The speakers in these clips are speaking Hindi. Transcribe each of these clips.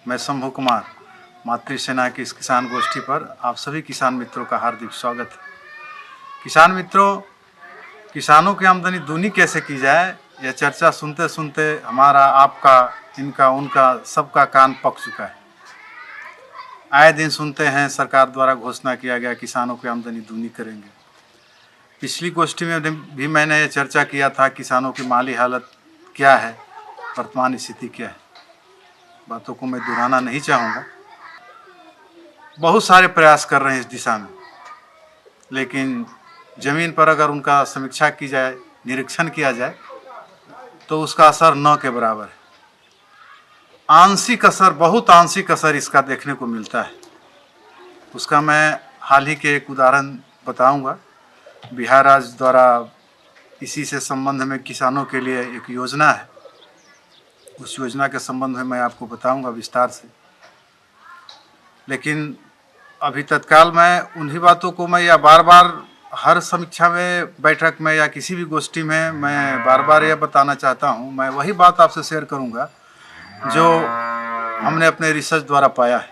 मैं शंभू कुमार मातृ सेना की इस किसान गोष्ठी पर आप सभी किसान मित्रों का हार्दिक स्वागत है। किसान मित्रों, किसानों की आमदनी दूनी कैसे की जाए, यह चर्चा सुनते सुनते हमारा, आपका, इनका, उनका, सबका कान पक चुका है। आए दिन सुनते हैं सरकार द्वारा घोषणा किया गया किसानों की आमदनी दूनी करेंगे। पिछली गोष्ठी में भी मैंने ये चर्चा किया था किसानों की माली हालत क्या है, वर्तमान स्थिति क्या है। बातों को मैं दोहराना नहीं चाहूँगा। बहुत सारे प्रयास कर रहे हैं इस दिशा में, लेकिन ज़मीन पर अगर उनका समीक्षा की जाए, निरीक्षण किया जाए, तो उसका असर न के बराबर है। आंशिक असर, बहुत आंशिक असर इसका देखने को मिलता है। उसका मैं हाल ही के एक उदाहरण बताऊंगा। बिहार राज्य द्वारा इसी से संबंध में किसानों के लिए एक योजना है, उस योजना के संबंध में मैं आपको बताऊंगा विस्तार से। लेकिन अभी तत्काल मैं उन्हीं बातों को मैं बार बार हर समीक्षा में, बैठक में या किसी भी गोष्ठी में मैं बार बार यह बताना चाहता हूं। मैं वही बात आपसे शेयर करूंगा जो हमने अपने रिसर्च द्वारा पाया है।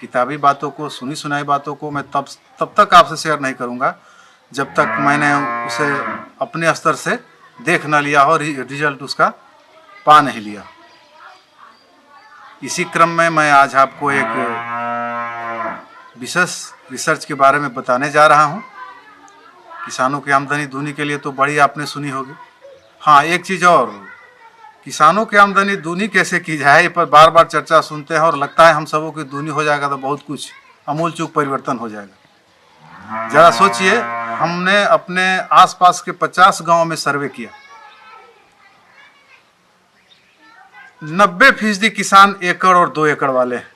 किताबी बातों को, सुनी सुनाई बातों को मैं तब तक आपसे शेयर नहीं करूंगा जब तक मैंने उसे अपने स्तर से देख न लिया हो, रिजल्ट उसका पा नहीं लिया। इसी क्रम में मैं आज आपको एक विशेष रिसर्च के बारे में बताने जा रहा हूं। किसानों की आमदनी दूनी के लिए तो बड़ी आपने सुनी होगी। हाँ, एक चीज़ और, किसानों की आमदनी दूनी कैसे की जाए, इस पर बार बार चर्चा सुनते हैं और लगता है हम सबों की दूनी हो जाएगा तो बहुत कुछ अमूल चूक परिवर्तन हो जाएगा। ज़रा सोचिए, हमने अपने आसपास के 50 गाँव में सर्वे किया। 90% किसान एकड़ और 2 एकड़ वाले हैं।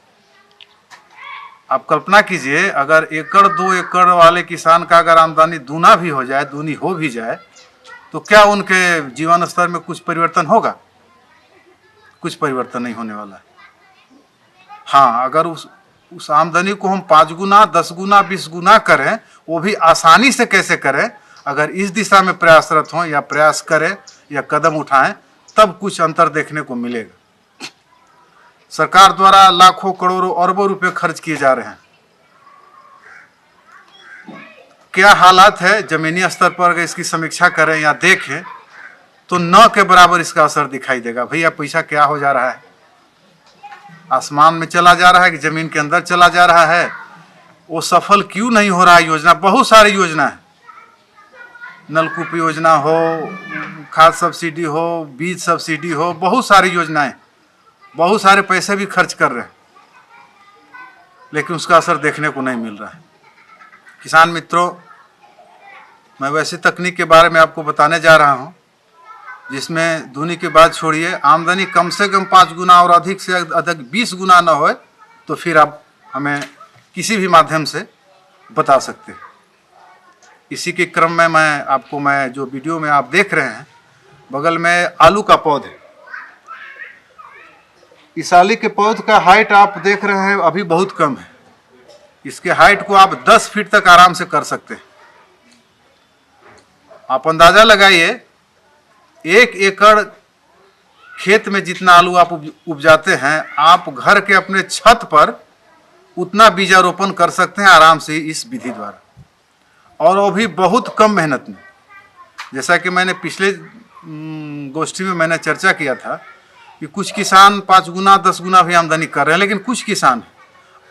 आप कल्पना कीजिए, अगर एकड़ 2 एकड़ वाले किसान का अगर आमदनी दूना भी हो जाए, दूनी हो भी जाए, तो क्या उनके जीवन स्तर में कुछ परिवर्तन होगा? कुछ परिवर्तन नहीं होने वाला है। हाँ, अगर उस आमदनी को हम 5 गुना, 10 गुना, 20 गुना करें, वो भी आसानी से कैसे करें, अगर इस दिशा में प्रयासरत हों या प्रयास करें या कदम उठाएं, तब कुछ अंतर देखने को मिलेगा। सरकार द्वारा लाखों, करोड़ों, अरबों रुपए खर्च किए जा रहे हैं। क्या हालात है जमीनी स्तर पर, अगर इसकी समीक्षा करें या देखें तो न के बराबर इसका असर दिखाई देगा। भैया, पैसा क्या हो जा रहा है? आसमान में चला जा रहा है कि जमीन के अंदर चला जा रहा है? वो सफल क्यों नहीं हो रहा है योजना? बहुत सारी योजना है, नलकूप योजना हो, खाद सब्सिडी हो, बीज सब्सिडी हो, बहुत सारी योजनाएं, बहुत सारे पैसे भी खर्च कर रहे हैं, लेकिन उसका असर देखने को नहीं मिल रहा है। किसान मित्रों, मैं वैसी तकनीक के बारे में आपको बताने जा रहा हूं जिसमें दूनी की बात छोड़िए, आमदनी कम से कम 5 गुना और अधिक से अधिक 20 गुना न हो, तो फिर आप हमें किसी भी माध्यम से बता सकते हैं। इसी के क्रम में मैं जो वीडियो में आप देख रहे हैं, बगल में आलू का पौध है। इस आलू के पौध का हाइट आप देख रहे हैं अभी बहुत कम है। इसके हाइट को आप 10 फीट तक आराम से कर सकते हैं। आप अंदाजा लगाइए, 1 एकड़ खेत में जितना आलू आप उपजाते हैं, आप घर के अपने छत पर उतना बीजारोपण कर सकते हैं आराम से इस विधि द्वारा, और वो भी बहुत कम मेहनत में। जैसा कि मैंने पिछले गोष्ठी में मैंने चर्चा किया था कि कुछ किसान 5 गुना, 10 गुना भी आमदनी कर रहे हैं, लेकिन कुछ किसान,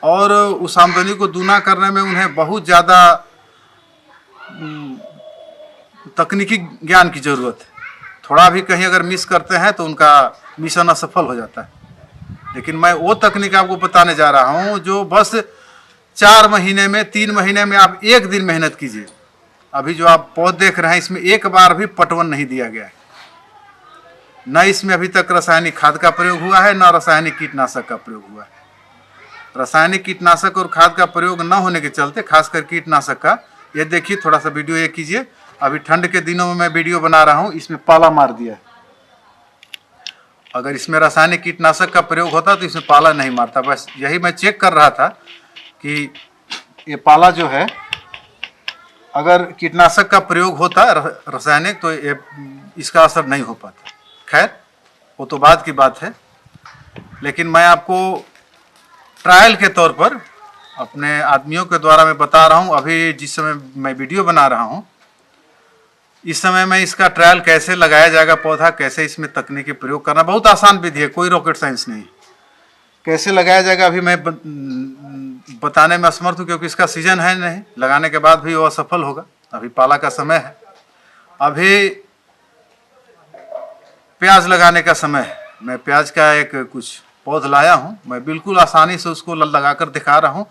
और उस आमदनी को दूना करने में उन्हें बहुत ज़्यादा तकनीकी ज्ञान की ज़रूरत है। थोड़ा भी कहीं अगर मिस करते हैं तो उनका मिशन असफल हो जाता है। लेकिन मैं वो तकनीक आपको बताने जा रहा हूँ जो बस 4 महीने में, 3 महीने में आप 1 दिन मेहनत कीजिए। अभी जो आप पौध देख रहे हैं, इसमें एक बार भी पटवन नहीं दिया गया है, न इसमें अभी तक रासायनिक खाद का प्रयोग हुआ है, न रासायनिक कीटनाशक का प्रयोग हुआ है। रासायनिक कीटनाशक और खाद का प्रयोग न होने के चलते, खासकर कीटनाशक का, ये देखिए, थोड़ा सा वीडियो ये कीजिए। अभी ठंड के दिनों में मैं वीडियो बना रहा हूँ, इसमें पाला मार दिया है। अगर इसमें रासायनिक कीटनाशक का प्रयोग होता तो इसमें पाला नहीं मारता। बस यही मैं चेक कर रहा था कि ये पाला जो है, अगर कीटनाशक का प्रयोग होता रासायनिक, तो ये इसका असर नहीं हो पाता। खैर, वो तो बाद की बात है। लेकिन मैं आपको ट्रायल के तौर पर अपने आदमियों के द्वारा मैं बता रहा हूँ। अभी जिस समय मैं वीडियो बना रहा हूँ, इस समय मैं इसका ट्रायल कैसे लगाया जाएगा पौधा, कैसे इसमें तकनीकी प्रयोग करना, बहुत आसान विधि है, कोई रॉकेट साइंस नहीं। कैसे लगाया जाएगा अभी मैं बताने में असमर्थ हूँ, क्योंकि इसका सीजन है नहीं, लगाने के बाद भी वो असफल होगा। अभी पाला का समय है, अभी प्याज लगाने का समय है। मैं प्याज का एक कुछ पौध लाया हूँ, मैं बिल्कुल आसानी से उसको लगाकर दिखा रहा हूँ।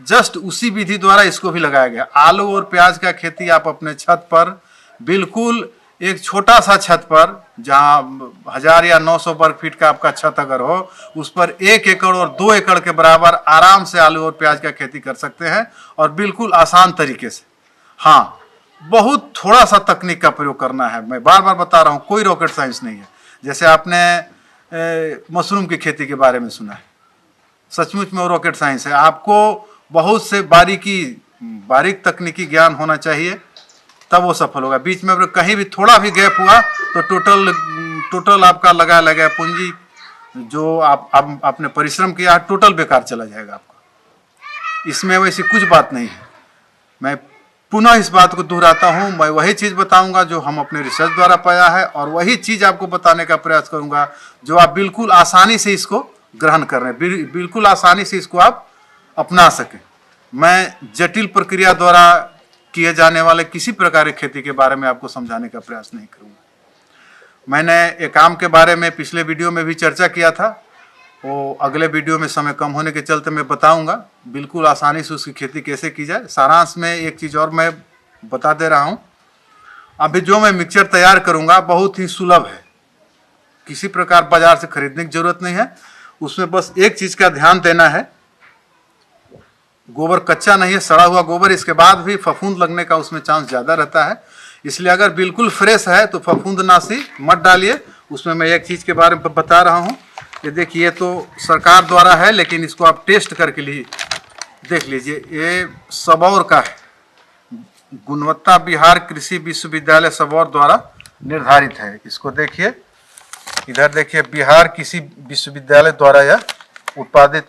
जस्ट उसी विधि द्वारा इसको भी लगाया गया। आलू और प्याज का खेती आप अपने छत पर, बिल्कुल एक छोटा सा छत पर, जहाँ 1000 या 900 वर्ग फीट का आपका छत अगर हो, उस पर 1 एकड़ और 2 एकड़ के बराबर आराम से आलू और प्याज का खेती कर सकते हैं, और बिल्कुल आसान तरीके से। हाँ, बहुत थोड़ा सा तकनीक का प्रयोग करना है। मैं बार बार बता रहा हूँ, कोई रॉकेट साइंस नहीं है। जैसे आपने मशरूम की खेती के बारे में सुना है, सचमुच में वो रॉकेट साइंस है। आपको बहुत से बारीक तकनीकी ज्ञान होना चाहिए, तब वो सफल होगा। बीच में अगर कहीं भी थोड़ा भी गैप हुआ तो टोटल आपका लगा पूंजी, जो आपने परिश्रम किया, टोटल बेकार चला जाएगा आपका। इसमें वैसी कुछ बात नहीं है। मैं पुनः इस बात को दोहराता हूँ, मैं वही चीज़ बताऊंगा जो हम अपने रिसर्च द्वारा पाया है, और वही चीज़ आपको बताने का प्रयास करूंगा जो आप बिल्कुल आसानी से इसको ग्रहण कर रहे हैं, बिल्कुल आसानी से इसको आप अपना सकें। मैं जटिल प्रक्रिया द्वारा किए जाने वाले किसी प्रकार की खेती के बारे में आपको समझाने का प्रयास नहीं करूंगा। मैंने एक आम के बारे में पिछले वीडियो में भी चर्चा किया था, वो अगले वीडियो में समय कम होने के चलते मैं बताऊंगा बिल्कुल आसानी से उसकी खेती कैसे की जाए। सारांश में एक चीज़ और मैं बता दे रहा हूं, अभी जो मैं मिक्सचर तैयार करूंगा बहुत ही सुलभ है, किसी प्रकार बाजार से खरीदने की जरूरत नहीं है। उसमें बस एक चीज़ का ध्यान देना है, गोबर कच्चा नहीं है, सड़ा हुआ गोबर, इसके बाद भी फफूंद लगने का उसमें चांस ज़्यादा रहता है। इसलिए अगर बिल्कुल फ्रेश है तो फफूंदनाशी मत डालिए। उसमें मैं एक चीज़ के बारे में बता रहा हूँ, ये देखिए, तो सरकार द्वारा है, लेकिन इसको आप टेस्ट करके लिए देख लीजिए। ये सबौर का है, गुणवत्ता बिहार कृषि विश्वविद्यालय सबौर द्वारा निर्धारित है। इसको देखिए, इधर देखिए, बिहार कृषि विश्वविद्यालय द्वारा यह उत्पादित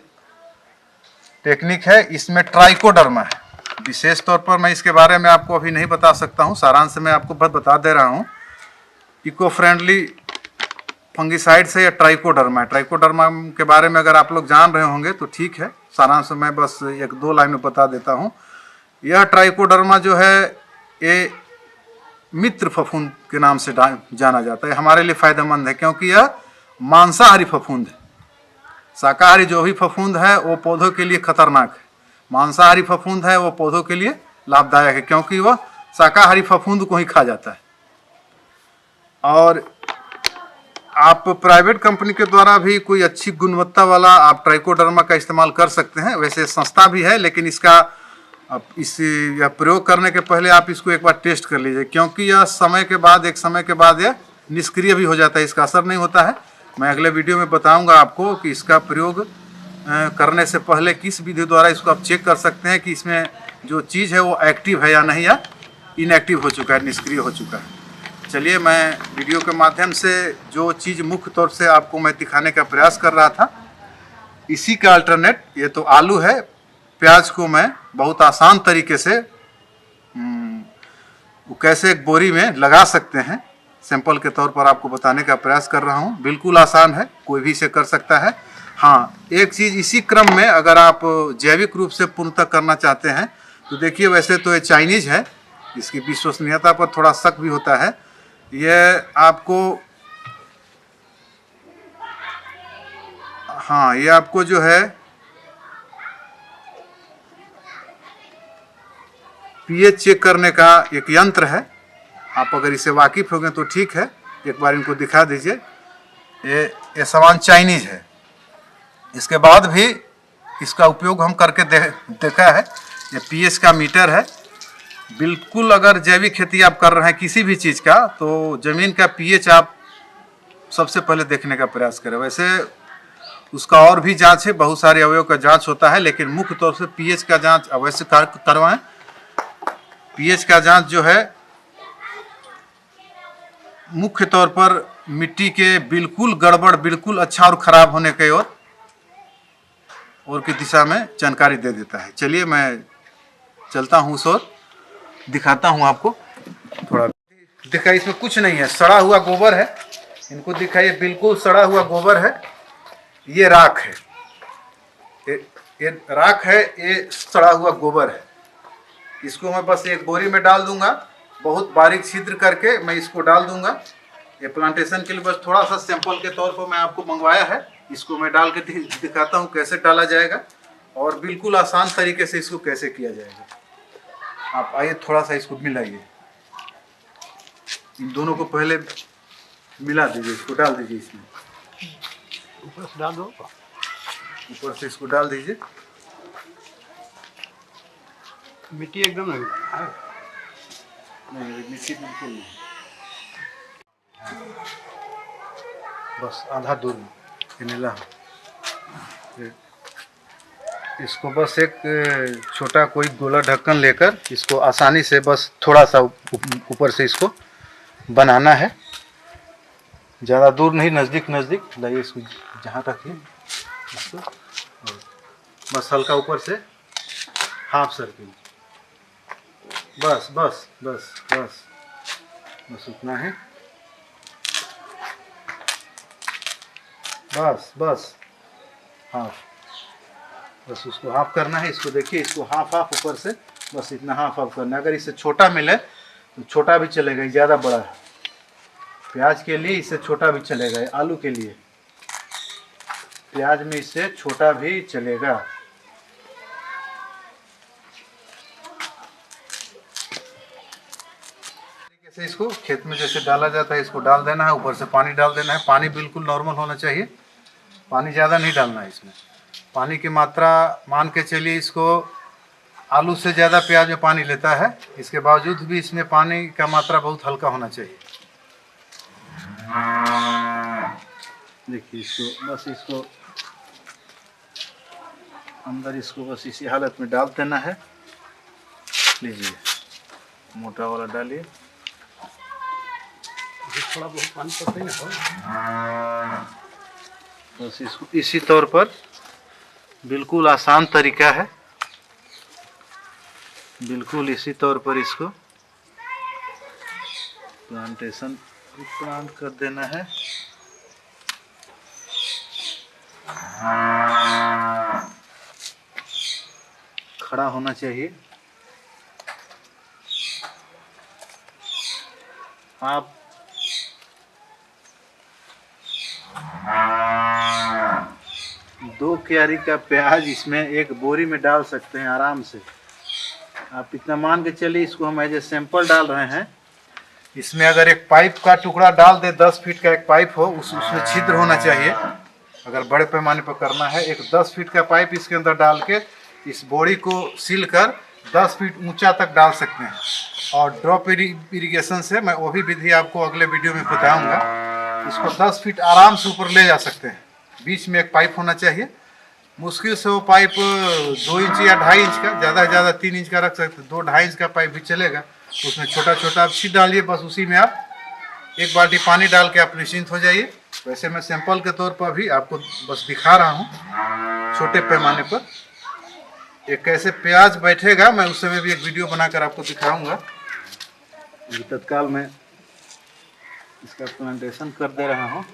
टेक्निक है। इसमें ट्राइकोडर्मा है। विशेष तौर पर मैं इसके बारे में आपको अभी नहीं बता सकता हूँ, सारांश में आपको बस बता दे रहा हूँ। इको फ्रेंडली फंगिसाइड से या ट्राइकोडर्मा है। ट्राइकोडर्मा के बारे में अगर आप लोग जान रहे होंगे तो ठीक है, सारांश में बस 1-2 लाइन में बता देता हूँ। यह ट्राइकोडर्मा जो है, ये मित्र फफूंद के नाम से जाना जाता है। हमारे लिए फायदेमंद है क्योंकि यह मांसाहारी फफूंद है। शाकाहारी जो भी फफूंद है वो पौधों के लिए खतरनाक है, मांसाहारी फफूंद है वो पौधों के लिए लाभदायक है, क्योंकि वह शाकाहारी फफूंद को ही खा जाता है। और आप प्राइवेट कंपनी के द्वारा भी कोई अच्छी गुणवत्ता वाला आप ट्राइकोडर्मा का इस्तेमाल कर सकते हैं। वैसे सस्ता भी है, लेकिन इसका यह प्रयोग करने के पहले आप इसको एक बार टेस्ट कर लीजिए, क्योंकि यह एक समय के बाद यह निष्क्रिय भी हो जाता है, इसका असर नहीं होता है। मैं अगले वीडियो में बताऊंगा आपको कि इसका प्रयोग करने से पहले किस विधि द्वारा इसको आप चेक कर सकते हैं कि इसमें जो चीज़ है वो एक्टिव है या नहीं, या इनएक्टिव हो चुका है, निष्क्रिय हो चुका है। चलिए, मैं वीडियो के माध्यम से जो चीज़ मुख्य तौर से आपको मैं दिखाने का प्रयास कर रहा था, इसी का अल्टरनेट, ये तो आलू है, प्याज को मैं बहुत आसान तरीके से कैसे एक बोरी में लगा सकते हैं, सैंपल के तौर पर आपको बताने का प्रयास कर रहा हूँ। बिल्कुल आसान है, कोई भी इसे कर सकता है। हाँ, एक चीज़ इसी क्रम में अगर आप जैविक रूप से पूर्णतः करना चाहते हैं तो देखिए, वैसे तो ये चाइनीज़ है, इसकी विश्वसनीयता पर थोड़ा शक भी होता है। ये आपको जो है पीएच चेक करने का एक यंत्र है। आप अगर इसे वाकिफ हो गए तो ठीक है, एक बार इनको दिखा दीजिए। ये सामान चाइनीज़ है, इसके बाद भी इसका उपयोग हम करके देखा है। ये पीएच का मीटर है। बिल्कुल अगर जैविक खेती आप कर रहे हैं किसी भी चीज़ का, तो ज़मीन का पीएच आप सबसे पहले देखने का प्रयास करें। वैसे उसका और भी जांच है, बहुत सारे अवयव का जांच होता है, लेकिन मुख्य तौर से पीएच का जांच अवश्य करवाएं। पीएच का जांच जो है मुख्य तौर पर मिट्टी के बिल्कुल गड़बड़, बिल्कुल अच्छा और ख़राब होने की और की दिशा में जानकारी दे देता है। चलिए मैं चलता हूँ उस ओर, दिखाता हूँ आपको। थोड़ा दिखाइए, इसमें कुछ नहीं है, सड़ा हुआ गोबर है। इनको दिखाइए, बिल्कुल सड़ा हुआ गोबर है। ये राख है, ये राख है, ये सड़ा हुआ गोबर है। इसको मैं बस एक बोरी में डाल दूंगा, बहुत बारीक छिद्र करके मैं इसको डाल दूंगा। ये प्लांटेशन के लिए बस थोड़ा सा सैंपल के तौर पर मैं आपको मंगवाया है। इसको मैं डाल के दिखाता हूँ कैसे डाला जाएगा और बिल्कुल आसान तरीके से इसको कैसे किया जाएगा। आप आइए, थोड़ा सा इसको मिलाइए, इन दोनों को पहले मिला दीजिए, इसको डाल दीजिए, इसमें ऊपर से डाल दो, ऊपर से इसको डाल दीजिए। मिट्टी एकदम नहीं है। नहीं, मिट्टी बिल्कुल नहीं, बस आधा दूर में मिला। इसको बस एक छोटा कोई गोला ढक्कन लेकर इसको आसानी से बस थोड़ा सा ऊपर से इसको बनाना है। ज़्यादा दूर नहीं, नज़दीक नज़दीक लाइए इसको, जहाँ रखिए इसको, बस हल्का ऊपर से हाफ सर्किल, बस बस बस बस बस उतना है, बस बस हाफ, बस उसको हाफ करना है। इसको देखिए, इसको हाफ हाफ ऊपर से बस इतना हाफ हाफ करना है। अगर इससे छोटा मिले तो छोटा भी चलेगा, ज़्यादा बड़ा है। प्याज के लिए इससे छोटा भी चलेगा, आलू के लिए प्याज में इससे छोटा भी चलेगा। जैसे इसको खेत में जैसे डाला जाता है, इसको डाल देना है, ऊपर से पानी डाल देना है। पानी बिल्कुल नॉर्मल होना चाहिए, पानी ज़्यादा नहीं डालना है इसमें। पानी की मात्रा मान के चलिए, इसको आलू से ज़्यादा प्याज में पानी लेता है, इसके बावजूद भी इसमें पानी का मात्रा बहुत हल्का होना चाहिए। देखिए इसको बस, इसको अंदर इसको बस इसी हालत में डाल देना है। लीजिए, मोटा वाला डालिए, थोड़ा बहुत पानी पड़ता ही ना। बस इसको इसी तौर पर, बिल्कुल आसान तरीका है, बिल्कुल इसी तौर पर इसको प्लांटेशन प्लांट कर देना है। खड़ा होना चाहिए। आप दो क्यारी का प्याज इसमें एक बोरी में डाल सकते हैं आराम से। आप इतना मान के चलिए, इसको हम एज ए सैंपल डाल रहे हैं। इसमें अगर एक पाइप का टुकड़ा डाल दे, 10 फीट का एक पाइप हो, उसमें छिद्र होना चाहिए। अगर बड़े पैमाने पर करना है, एक 10 फीट का पाइप इसके अंदर डाल के इस बोरी को सील कर 10 फीट ऊंचा तक डाल सकते हैं। और ड्रॉप इरिगेशन से मैं वो भी विधि आपको अगले वीडियो में बताऊंगा। इसको 10 फीट आराम से ऊपर ले जा सकते हैं। बीच में एक पाइप होना चाहिए, मुश्किल से वो पाइप 2 इंच या 2.5 इंच का, ज़्यादा से ज़्यादा 3 इंच का रख सकते हैं। 2-2.5 इंच का पाइप भी चलेगा। उसमें छोटा छोटा आप सीड डालिए, बस उसी में आप एक बाल्टी पानी डाल के आप निश्चिंत हो जाइए। वैसे मैं सैंपल के तौर पर भी आपको बस दिखा रहा हूँ छोटे पैमाने पर ये कैसे प्याज बैठेगा। मैं उस समय भी एक वीडियो बनाकर आपको दिखाऊंगा। तत्काल मैं इसका प्लांटेशन कर दे रहा हूँ।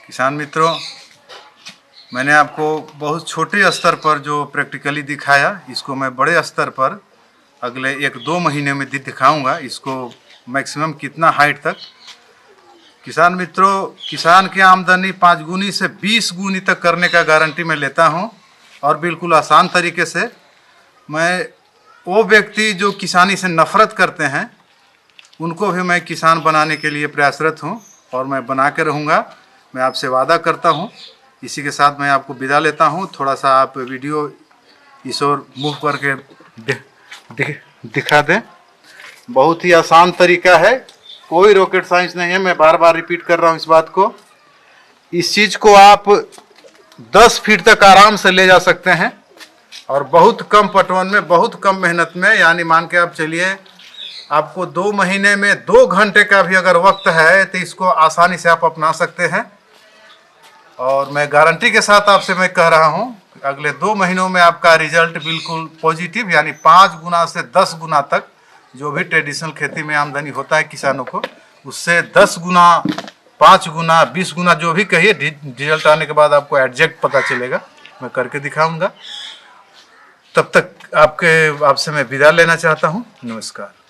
किसान मित्रों, मैंने आपको बहुत छोटे स्तर पर जो प्रैक्टिकली दिखाया, इसको मैं बड़े स्तर पर अगले 1-2 महीने में दिखाऊंगा। इसको मैक्सिमम कितना हाइट तक। किसान मित्रों, किसान की आमदनी 5 गुनी से 20 गुनी तक करने का गारंटी मैं लेता हूं। और बिल्कुल आसान तरीके से मैं वो व्यक्ति जो किसानी से नफ़रत करते हैं उनको भी मैं किसान बनाने के लिए प्रयासरत हूं और मैं बना के रहूँगा। मैं आपसे वादा करता हूं। इसी के साथ मैं आपको विदा लेता हूं। थोड़ा सा आप वीडियो इस ओर मूव करके दिखा दें। बहुत ही आसान तरीका है, कोई रॉकेट साइंस नहीं है। मैं बार बार रिपीट कर रहा हूं इस बात को। इस चीज़ को आप 10 फीट तक आराम से ले जा सकते हैं और बहुत कम पटवन में, बहुत कम मेहनत में, यानी मान के आप चलिए आपको 2 महीने में 2 घंटे का भी अगर वक्त है तो इसको आसानी से आप अपना सकते हैं। और मैं गारंटी के साथ आपसे मैं कह रहा हूं अगले 2 महीनों में आपका रिजल्ट बिल्कुल पॉजिटिव, यानी 5 गुना से 10 गुना तक जो भी ट्रेडिशनल खेती में आमदनी होता है किसानों को, उससे 10 गुना, 5 गुना, 20 गुना जो भी कहिए, रिजल्ट आने के बाद आपको एग्जैक्ट पता चलेगा। मैं करके दिखाऊंगा। तब तक आपसे मैं विदा लेना चाहता हूँ। नमस्कार।